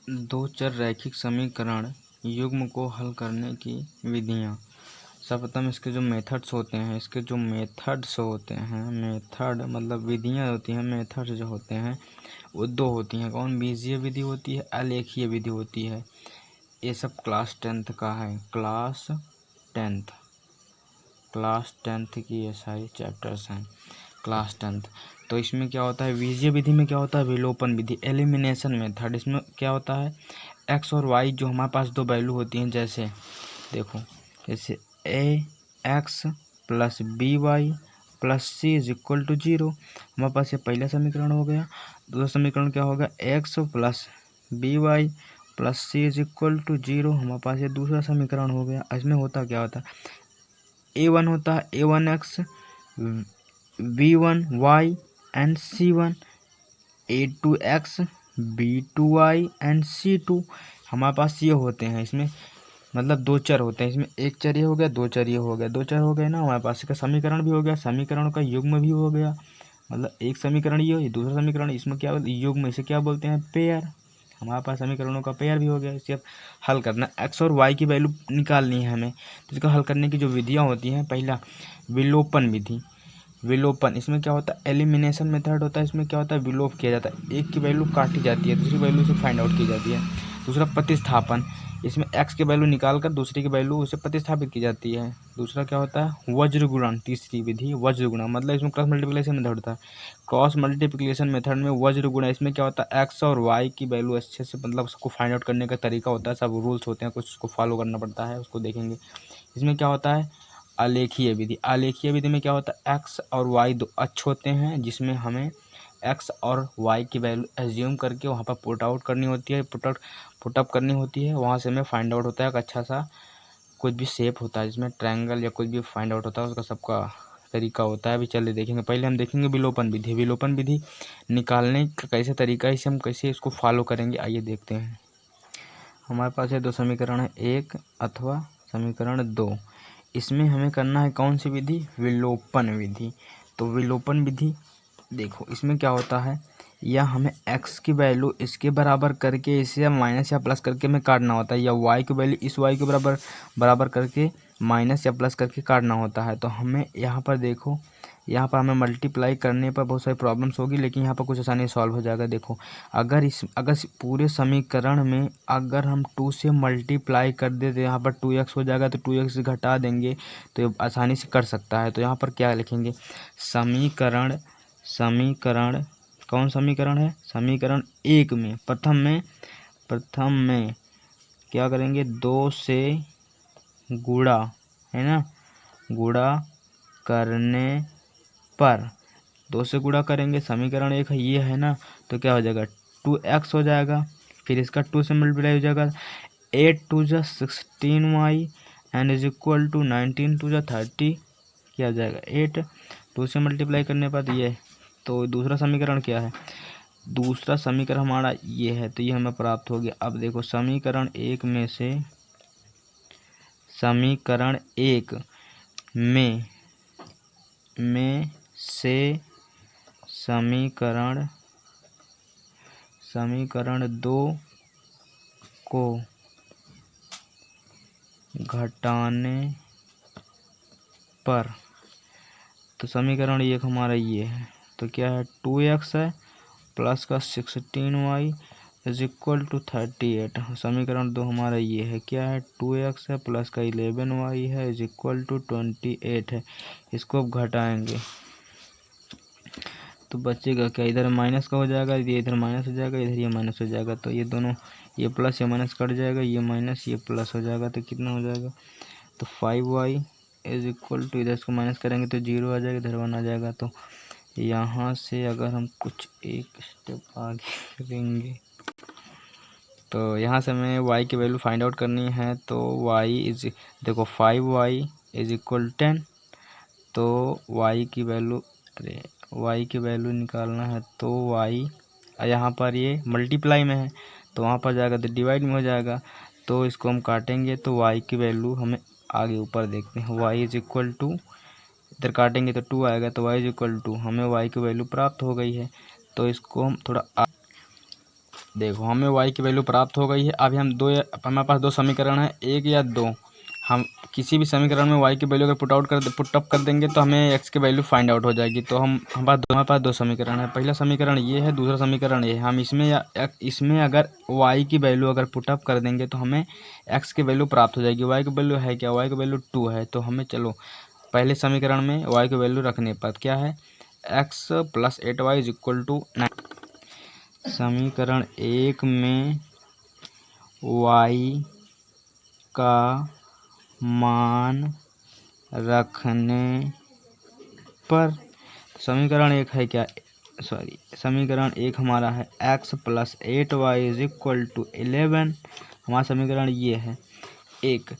दो चर रैखिक समीकरण युग्म को हल करने की विधियाँ। सर्वप्रथम इसके जो मेथड्स होते हैं मेथड मतलब विधियाँ होती हैं, मेथड्स जो होते हैं वो दो होती हैं। कौन? बीजीय विधि होती है, आलेखीय विधि होती है। ये सब क्लास 10th का है, क्लास 10th की ये सारे चैप्टर्स हैं क्लास 10th। तो इसमें क्या होता है, बीजीय विधि में क्या होता है, विलोपन विधि, एलिमिनेशन मेथड। इसमें क्या होता है, एक्स और वाई जो हमारे पास दो वैल्यू होती हैं, जैसे देखो, जैसे A X plus B Y plus C is equal to 0, हमारे पास ये पहला समीकरण हो गया। दूसरा समीकरण क्या होगा, X plus B Y plus C is equal to 0, हमारे पास ये दूसरा समीकरण हो गया। इसमें होता क्या होता है, a1 होता है a1x, b1y and c1, a2x, b2y and c2, हमारे पास ये होते हैं। इसमें मतलब दो चर होते हैं, इसमें एक चर ये हो गया, दो चर ये हो गया, दो चर हो गए ना, हमारे पास इसका समीकरण भी हो गया, समीकरण का युग्म भी हो गया। मतलब एक समीकरण ये दूसरा समीकरण, इसमें क्या युग्म, इसे क्या बोलते हैं, पेयर। हमारे पास समीकरणों का पेयर भी हो गया। इसे अब हल करना, एक्स और वाई की वैल्यू निकालनी है हमें। तो इसको हल करने की जो विधियाँ होती हैं, पहला विलोपन विधि। विलोपन, इसमें क्या होता है, एलिमिनेशन मेथड होता है। इसमें क्या होता है, विलोप किया जाता है, एक की वैल्यू काटी जाती है, दूसरी वैल्यू से फाइंड आउट की जाती है। दूसरा प्रतिस्थापन, इसमें एक्स की वैल्यू निकाल कर दूसरी की वैल्यू उसे प्रतिस्थापित की जाती है। दूसरा क्या होता है, वज्र गुणन, तीसरी विधि वज्र गुणन, मतलब इसमें क्रॉस मल्टीप्लिकेशन मेथड होता है। क्रॉस मल्टीप्लिकेशन मेथड में वज्र गुणन, इसमें क्या होता है, एक्स और वाई की वैल्यू अच्छे से मतलब उसको फाइंड आउट करने का तरीका होता है, सब रूल्स होते हैं, कुछ उसको फॉलो करना पड़ता है, उसको देखेंगे। इसमें क्या होता है, आलेखीय विधि। आलेखीय विधि में क्या होता है, एक्स और वाई दो अक्ष होते हैं, जिसमें हमें एक्स और वाई की वैल्यू एज्यूम करके वहाँ पर पुट आउट करनी होती है, पुटअप करनी होती है। वहाँ से हमें फाइंड आउट होता है, एक अच्छा सा कुछ भी शेप होता है जिसमें ट्रायंगल या कुछ भी फाइंड आउट होता है, उसका सबका तरीका होता है। अभी चलिए देखेंगे, पहले हम देखेंगे विलोपन विधि। विलोपन विधि निकालने का कैसे तरीका है, इसे हम कैसे इसको फॉलो करेंगे, आइए देखते हैं। हमारे पास है दो समीकरण है, एक अथवा समीकरण 2। इसमें हमें करना है कौन सी विधि, विलोपन विधि। तो विलोपन विधि देखो, इसमें क्या होता है, या हमें x की वैल्यू इसके बराबर करके इसे माइनस या प्लस करके हमें काटना होता है, या y की वैल्यू इस y के बराबर करके माइनस या प्लस करके काटना होता है। तो हमें यहाँ पर देखो, यहाँ पर हमें मल्टीप्लाई करने पर बहुत सारी प्रॉब्लम्स होगी, लेकिन यहाँ पर कुछ आसानी सॉल्व हो जाएगा। देखो, अगर पूरे समीकरण में अगर हम 2 से मल्टीप्लाई कर दे तो यहाँ पर 2x हो जाएगा, तो 2x घटा देंगे तो ये आसानी से कर सकता है। तो यहाँ पर क्या लिखेंगे, समीकरण कौन समीकरण है, समीकरण 1 में प्रथम में क्या करेंगे, 2 से गुणा, है ना, गुणा करने पर 2 से गुणा करेंगे, समीकरण 1 है ये, है ना, तो क्या हो जाएगा, 2x हो जाएगा। फिर इसका 2 से मल्टीप्लाई हो जाएगा, 8 2 जा 16y and is equal to 19 2 जा 30, क्या हो जाएगा 8, 2 से मल्टीप्लाई करने पर ये। तो दूसरा समीकरण क्या है, दूसरा समीकरण हमारा ये है, तो ये हमें प्राप्त हो गया। अब देखो, समीकरण 1 में से समीकरण 2 को घटाने पर, तो समीकरण 1 हमारा ये है, तो क्या है, 2x है प्लस का 16y इज इक्वल टू 38। समीकरण 2 हमारा ये है, क्या है, 2x है प्लस का 11y है इज इक्वल टू 28 है। इसको अब घटाएंगे तो बचेगा क्या, इधर माइनस का हो जाएगा, ये इधर माइनस हो जाएगा, इधर ये माइनस हो जाएगा, तो ये दोनों, ये प्लस ये माइनस कट जाएगा, ये माइनस ये प्लस हो जाएगा, तो कितना हो जाएगा, तो 5y इज इक्वल टू, इधर इसको माइनस करेंगे तो 0 आ जाएगा, इधर 1 आ जाएगा। तो यहाँ से अगर हम कुछ एक स्टेप आगे करेंगे तो यहाँ से हमें y की वैल्यू फाइंड आउट करनी है। तो y इज, देखो 5y इज इक्वल 10, तो y की वैल्यू, अरे y की वैल्यू निकालना है, तो y यहाँ पर ये मल्टीप्लाई में है, तो वहाँ पर जाएगा तो डिवाइड में हो जाएगा, तो इसको हम काटेंगे तो y की वैल्यू हमें आगे ऊपर देखते हैं, y इज इक्वल टू, इधर काटेंगे तो 2 आएगा, तो y इज इक्वल टू, हमें y की वैल्यू प्राप्त हो गई है। तो इसको हम थोड़ा देखो हमें y की वैल्यू प्राप्त हो गई है। अभी हमारे पास दो समीकरण है, एक या दो। हम किसी भी समीकरण में y की वैल्यू अगर पुटअप कर देंगे तो हमें x की वैल्यू फाइंड आउट हो जाएगी। तो हमारे पास दो समीकरण है। पहला समीकरण ये है, दूसरा समीकरण ये है। हम इसमें अगर y की वैल्यू अगर पुटअप कर देंगे तो हमें x की वैल्यू प्राप्त हो जाएगी। y की वैल्यू है क्या? y की वैल्यू 2 है। तो हमें चलो पहले समीकरण में y की वैल्यू रखने पर क्या है, x + 8y = 9। समीकरण 1 में y का मान रखने पर समीकरण 1 है क्या, समीकरण 1 हमारा है x + 8y = 11। हमारा समीकरण ये है 1।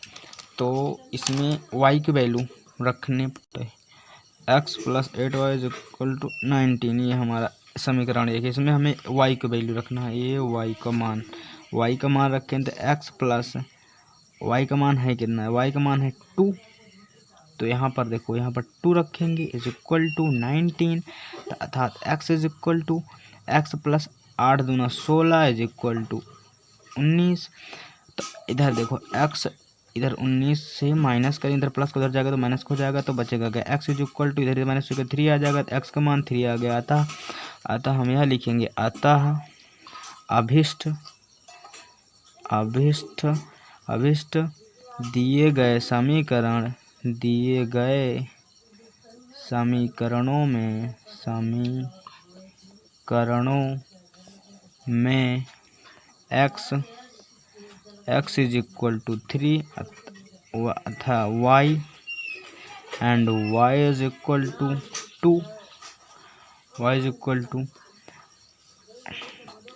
तो इसमें y की वैल्यू रखने पर x + 8y = 19, ये हमारा समीकरण 1 है। इसमें हमें y की वैल्यू रखना है, ये y का मान रखें तो x प्लस y का मान है कितना है, y का मान है 2। तो यहाँ पर देखो, यहाँ पर 2 रखेंगे = 19, अर्थात x + 8 दूना 16 = 19। तो इधर देखो x, इधर 19 से माइनस करें, इधर प्लस उधर जाएगा तो माइनस हो जाएगा, तो बचेगा क्या, x = इधर माइनस होकर 3 आ जाएगा, तो x का मान 3 आ गया। अतः हम यहाँ लिखेंगे, अतः अभिष्ट दिए गए समीकरणों में x = 3 अथा y = 2,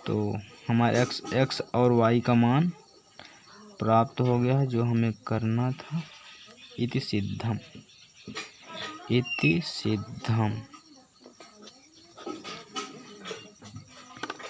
तो हमारे x और y का मान प्राप्त हो गया है, जो हमें करना था। इति सिद्धम।